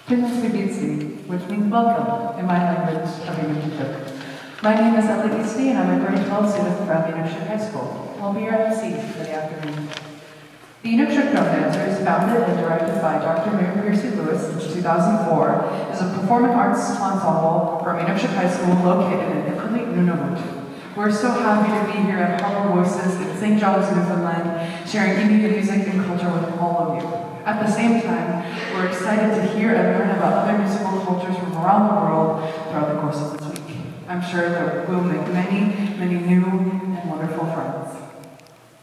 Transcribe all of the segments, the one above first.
Pinasibitsi, which means welcome in my language of Inuksuk. My name is Anglican and I'm a grade 12 student from Inuksuk High School. I'll be your MC for the afternoon. The Inuksuk Drum Dancers, founded and directed by Dr. Mary Piercy Lewis in 2004, is a performing arts ensemble from Inuksuk High School located in Italy, Nunavut. We're so happy to be here at HarbourVoices in St. John's, Newfoundland, sharing Inuit music and culture with all of you. At the same time, we're excited to hear and learn about other musical cultures from around the world throughout the course of this week. I'm sure that we'll make many, many new and wonderful friends.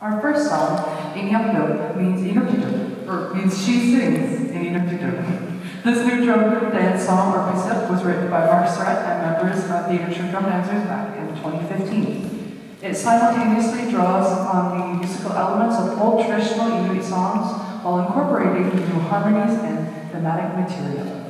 Our first song, Inuksuk, means Inuktitut, or means she sings in Inuktitut. This new drum dance song, or precept, was written by Mark Surratt and members of the Inuksuk Drum Dancers back in 2015. It simultaneously draws on the musical elements of old traditional Inuit songs while incorporating new harmonies and thematic material.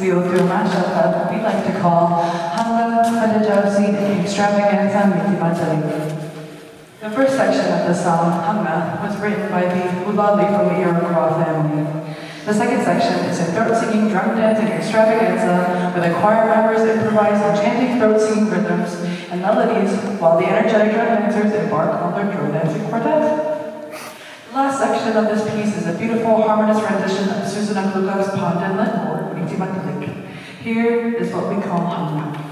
the Othio mashup that we like to call Hanga Hadajausi Extravaganza Mitimatali. The first section of the song, Hanga, was written by the Ulali from the Iroquois family. The second section is a throat-singing, drum-dancing extravaganza where the choir members improvise enchanting throat-singing rhythms and melodies while the energetic drum dancers embark on their drum dancing quartet. The last section of this piece is a beautiful harmonious rendition of Susan Anglukak's Pandanlan or Mitimatalik. Here is what we call Hanga.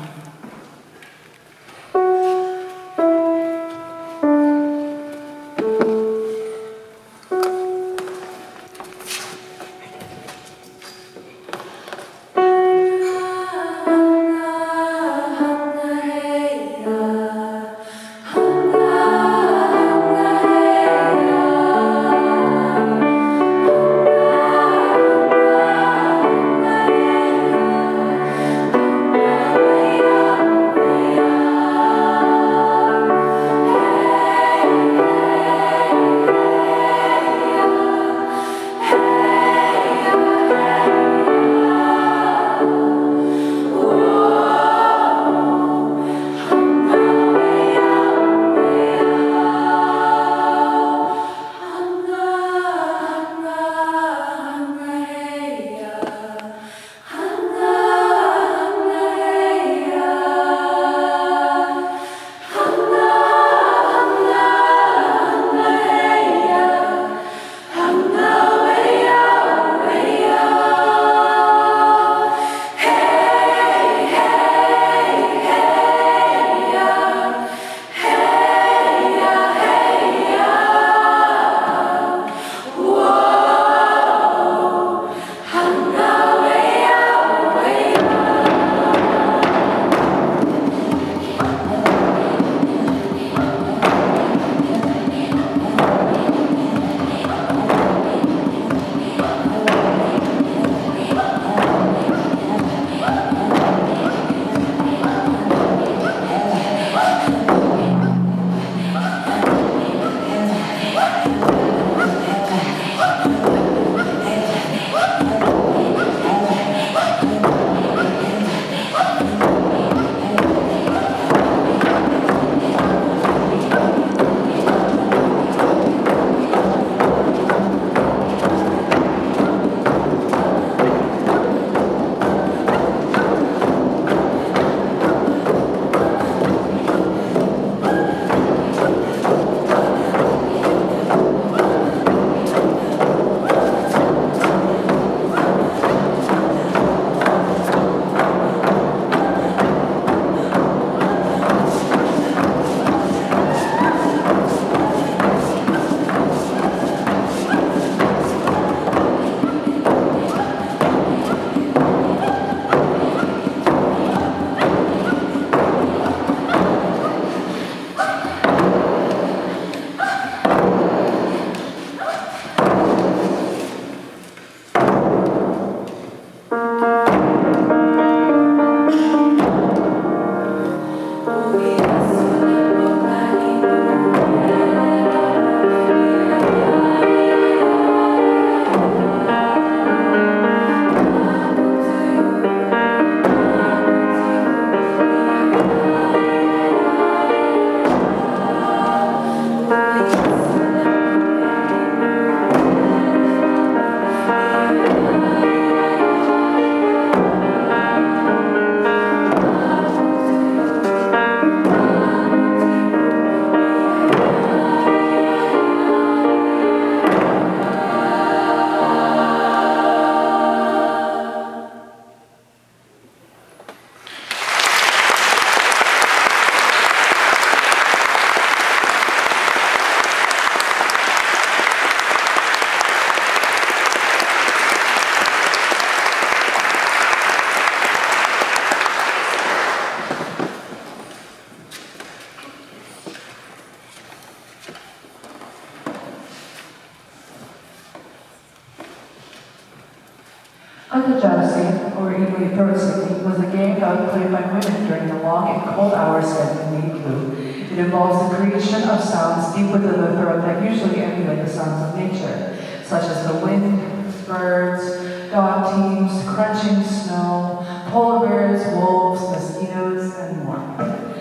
Hadajausi, or Inuit throat singing, was a game that was played by women during the long and cold hours spent in the igloo. It involves the creation of sounds deep within the throat that usually emulate the sounds of nature, such as the wind, birds, dog teams, crunching snow, polar bears, wolves, mosquitoes, and more.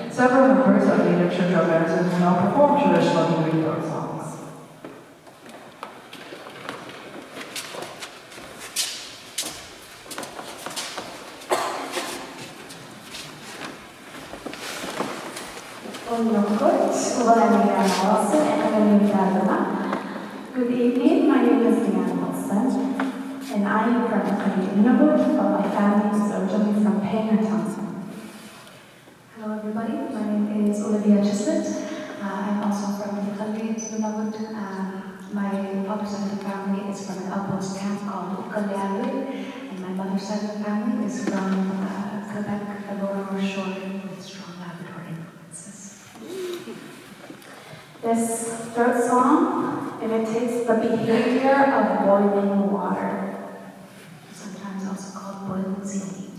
Several members of the Inuksuk drum dancers will now perform traditional Inuit folk songs. Good evening, my name is Leanne Wilson, and I am from Inuksuk, but my family is originally from Pangertown. Hello everybody, my name is Olivia Chislett. I'm also from the country of Nunavut. My father's side of the family is from an outpost camp called Ukalealu, and my mother's side of the family is from Quebec, the Lower North Shore, with strong Labrador influences. This throat song imitates the behavior of boiling water, sometimes also called boiling seaweed.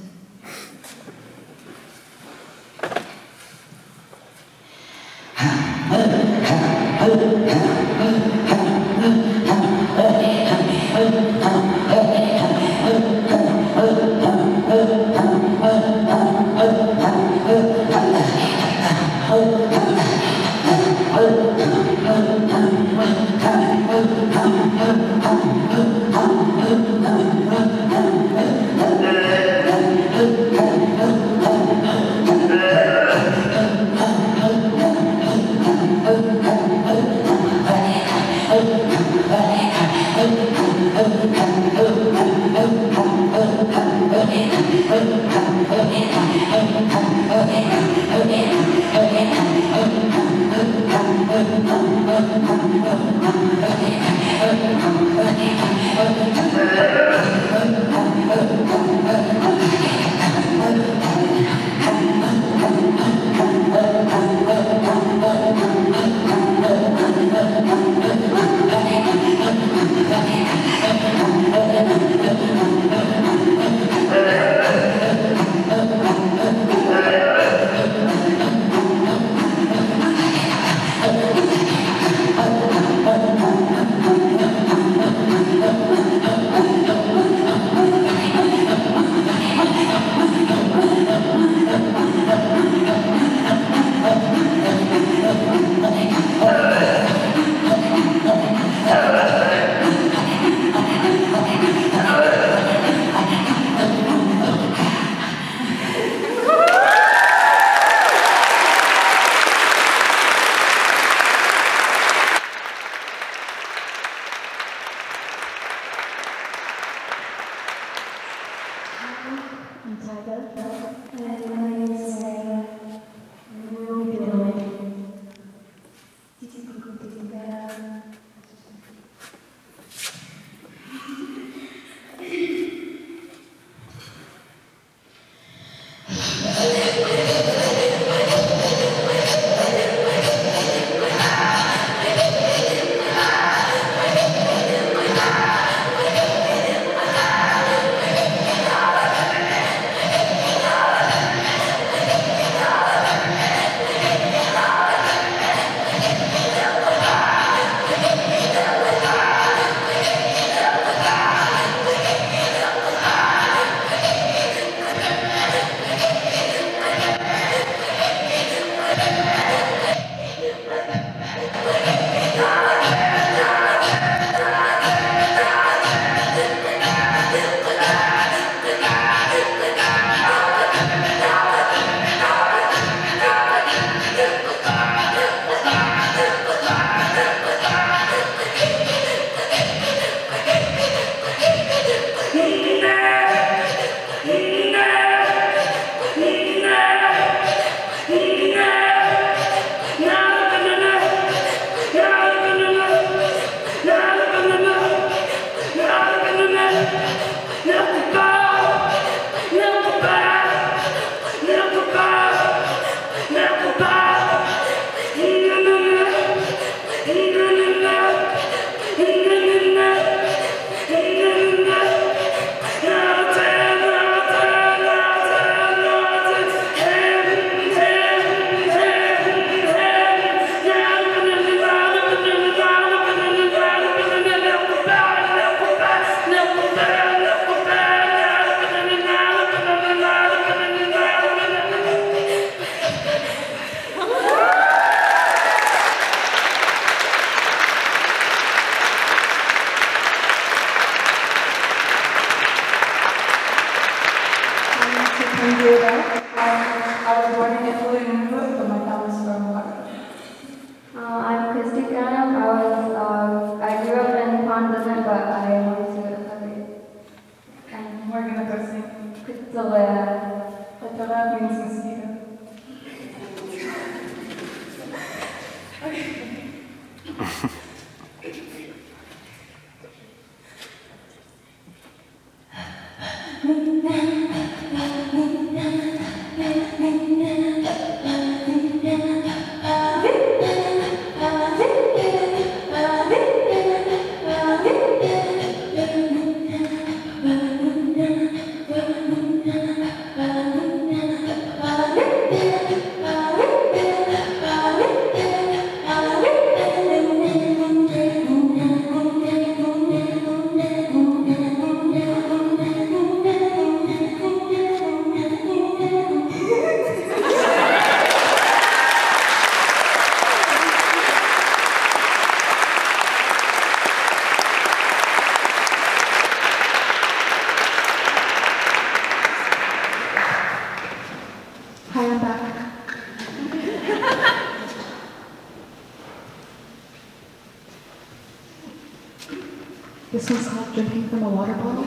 This one's called Drinking from a Water Bottle.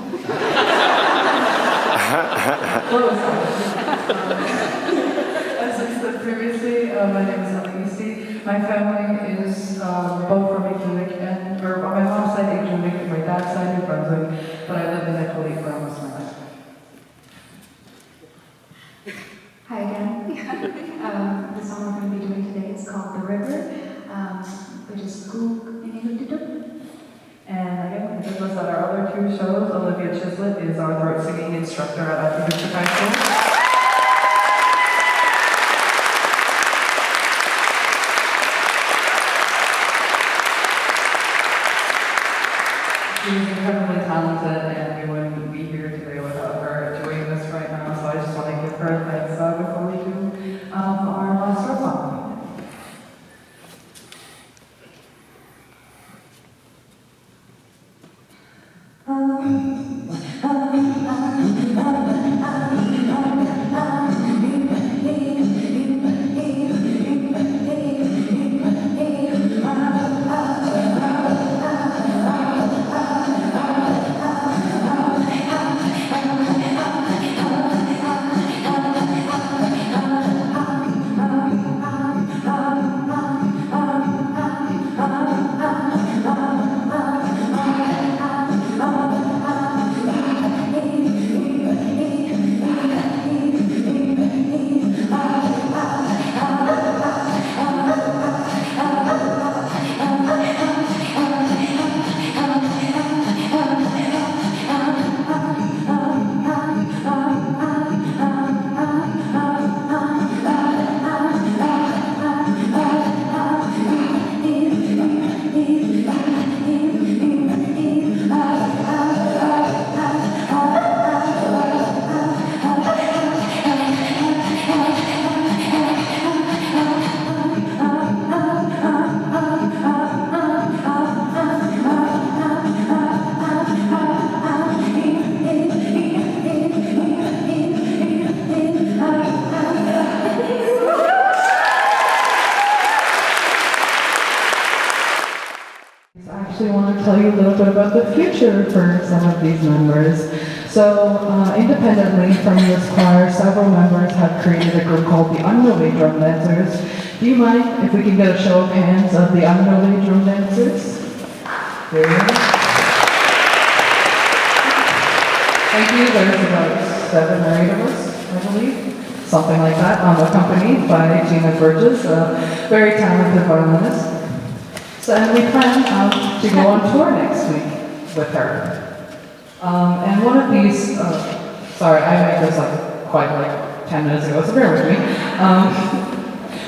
As I said previously, my name is Elisee. My family is both from Inuksuk, or on my mom's side Inuksuk, and my dad's side New Brunswick, but I lived in Italy for almost my life. Hi again. The song we're going to be doing today is called The River, which is Gug in Inuktitut. And again, because us at our other two shows, Olivia Chislett is our throat singing instructor at Inuksuk High School. She's incredibly talented, and we wouldn't be here today without her doing this right now, so I just want to give her thanks before we do our last song. I want to tell you a little bit about the future for some of these members. So, independently from this choir, several members have created a group called the Unruly Drum Dancers. Do you mind if we can get a show of hands of the Unruly Drum Dancers? There you go. Thank you. There's about 7 or 8 of us, I believe. Something like that, accompanied by Gina Burgess, a very talented violinist. And we plan to go on tour next week with her. And one of these, sorry, I made this up quite like 10 minutes ago, so bear with me.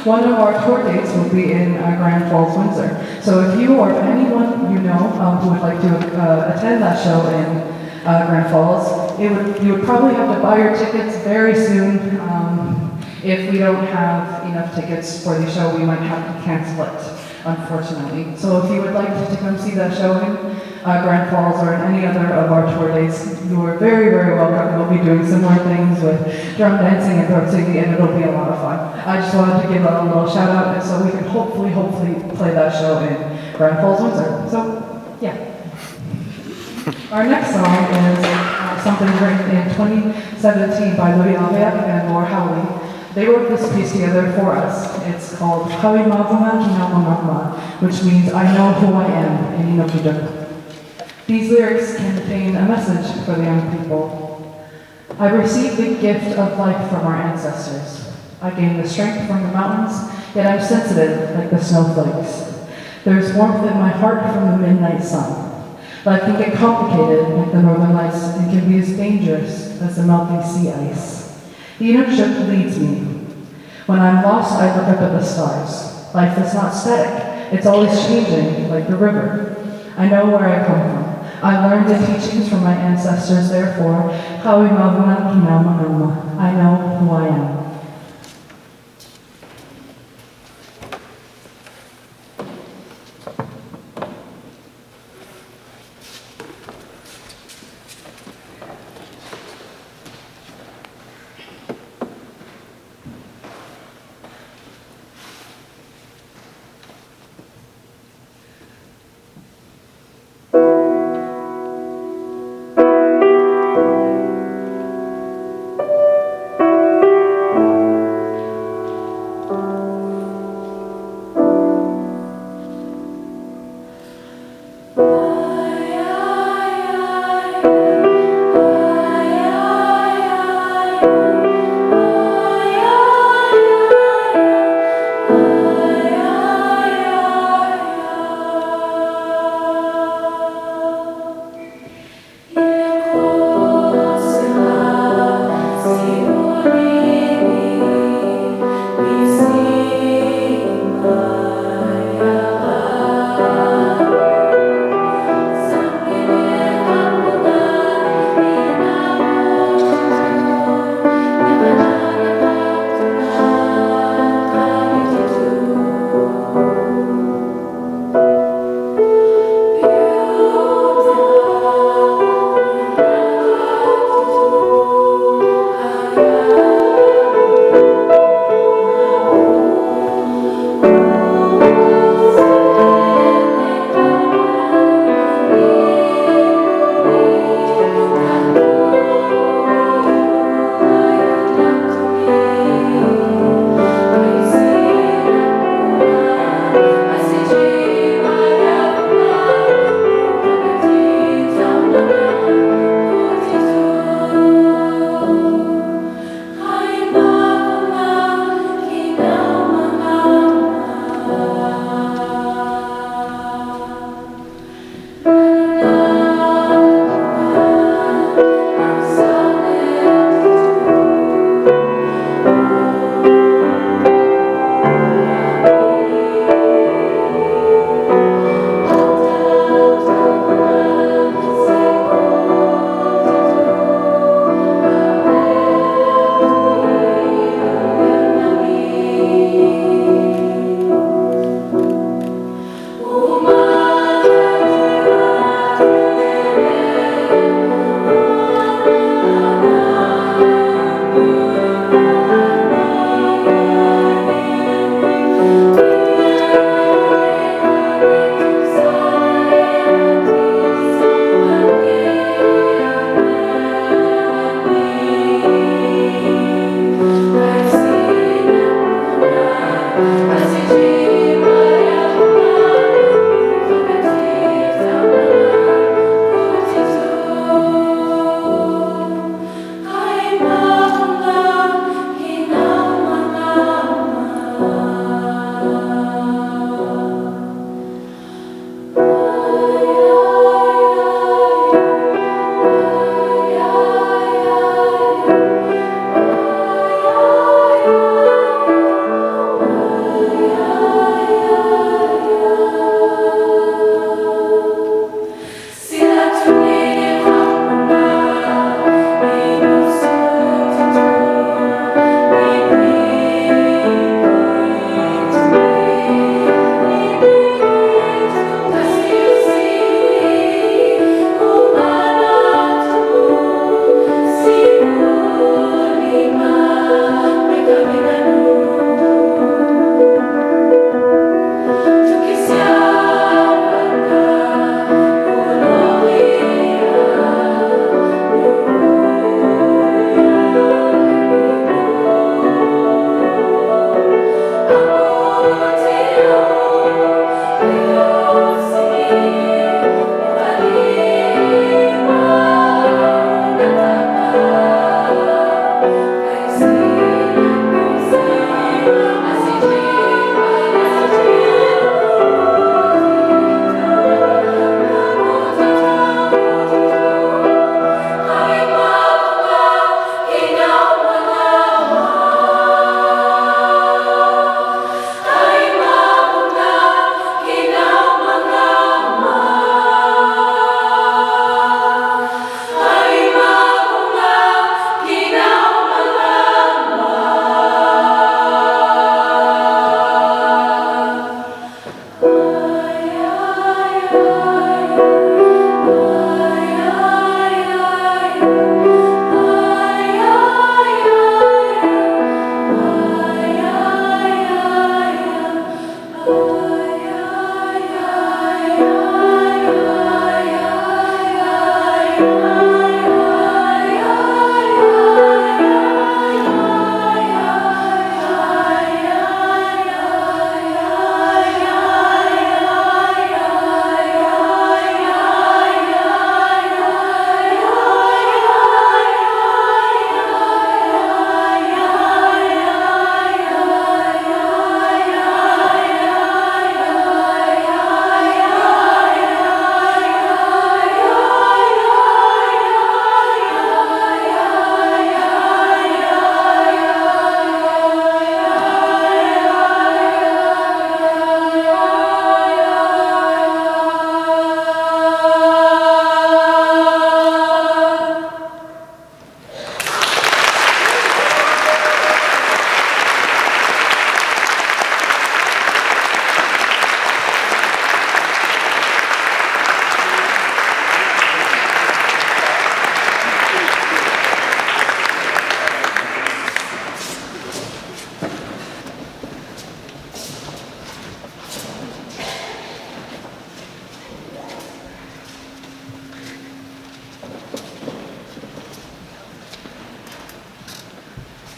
One of our tour dates will be in Grand Falls, Windsor. So if you or anyone you know who would like to attend that show in Grand Falls, you would probably have to buy your tickets very soon. If we don't have enough tickets for the show, we might have to cancel it, unfortunately. So if you would like to come see that show in Grand Falls or in any other of our tour dates, you are very, very welcome. We'll be doing similar things with drum dancing and throat singing, and it'll be a lot of fun. I just wanted to give a little shout out, and so we can hopefully play that show in Grand Falls, Windsor. So, yeah. Our next song is something written in 2017 by Louis Alvear and Laura Howley. They wrote this piece together for us. It's called Hawi Mavuma Kinamamama, which means I know who I am in Inuktitut. These lyrics contain a message for the young people. I received the gift of life from our ancestors. I gained the strength from the mountains, yet I'm sensitive like the snowflakes. There's warmth in my heart from the midnight sun. Life can get complicated like the northern lights and can be as dangerous as the melting sea ice. The Inuksuk leads me. When I'm lost, I look up at the stars. Life is not static. It's always changing, like the river. I know where I come from. I learned the teachings from my ancestors, therefore, Hawi Mavuna Kinamamama. I know who I am.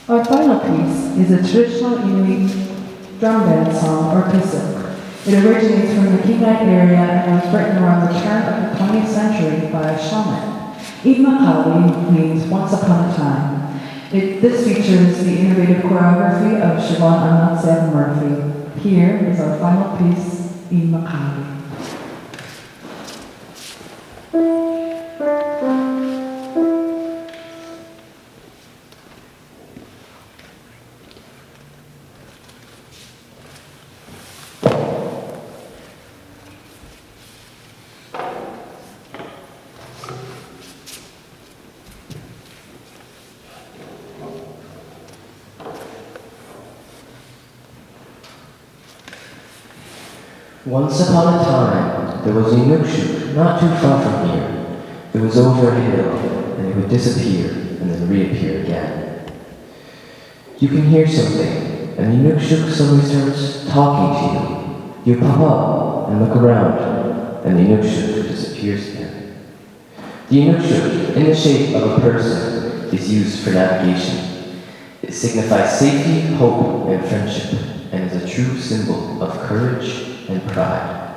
Our final piece is a traditional Inuit drum band song, or Inuksuk. It originates from the Kinglake area and was written around the turn of the 20th century by a shaman. Imakawi means once upon a time. This features the innovative choreography of Siobhan Anatsev Murphy. Here is our final piece, Imakawi. Once upon a time, there was a Inuksuk not too far from here. It was over a hill, and it would disappear and then reappear again. You can hear something, and the Inuksuk suddenly starts talking to you. You pop up and look around, and the Inuksuk disappears again. The Inuksuk, in the shape of a person, is used for navigation. It signifies safety, hope, and friendship, and is a true symbol of courage and pride.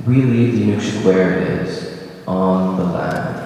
We leave the Inuksuk where it is, on the land.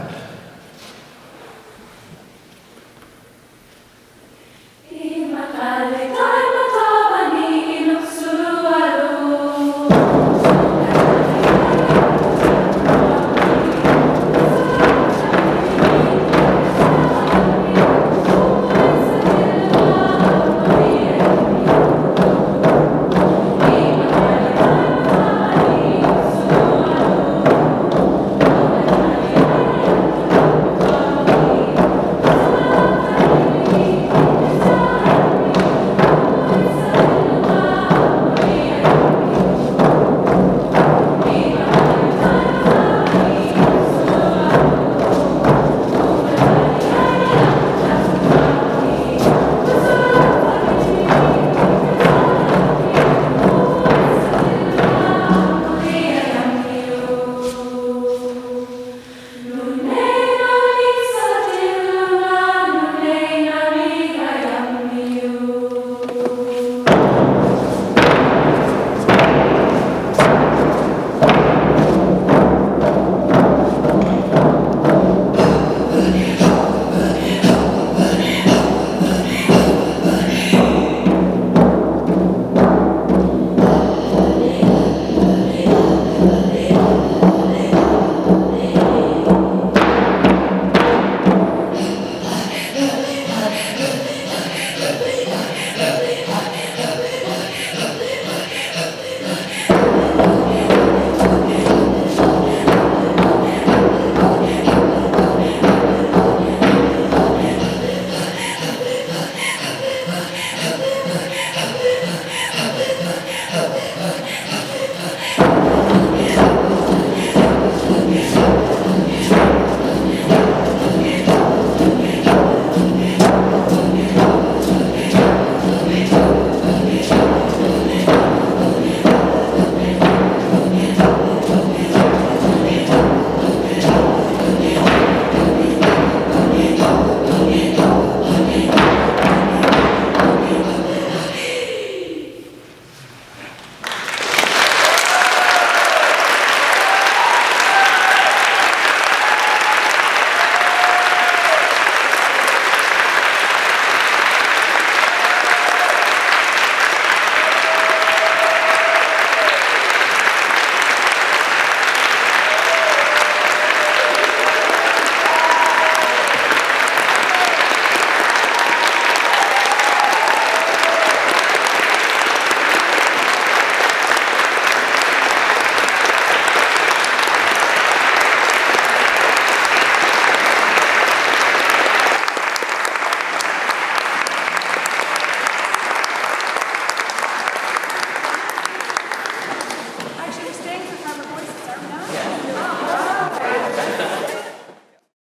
Actually, we're staying for HarbourVoices, are we not?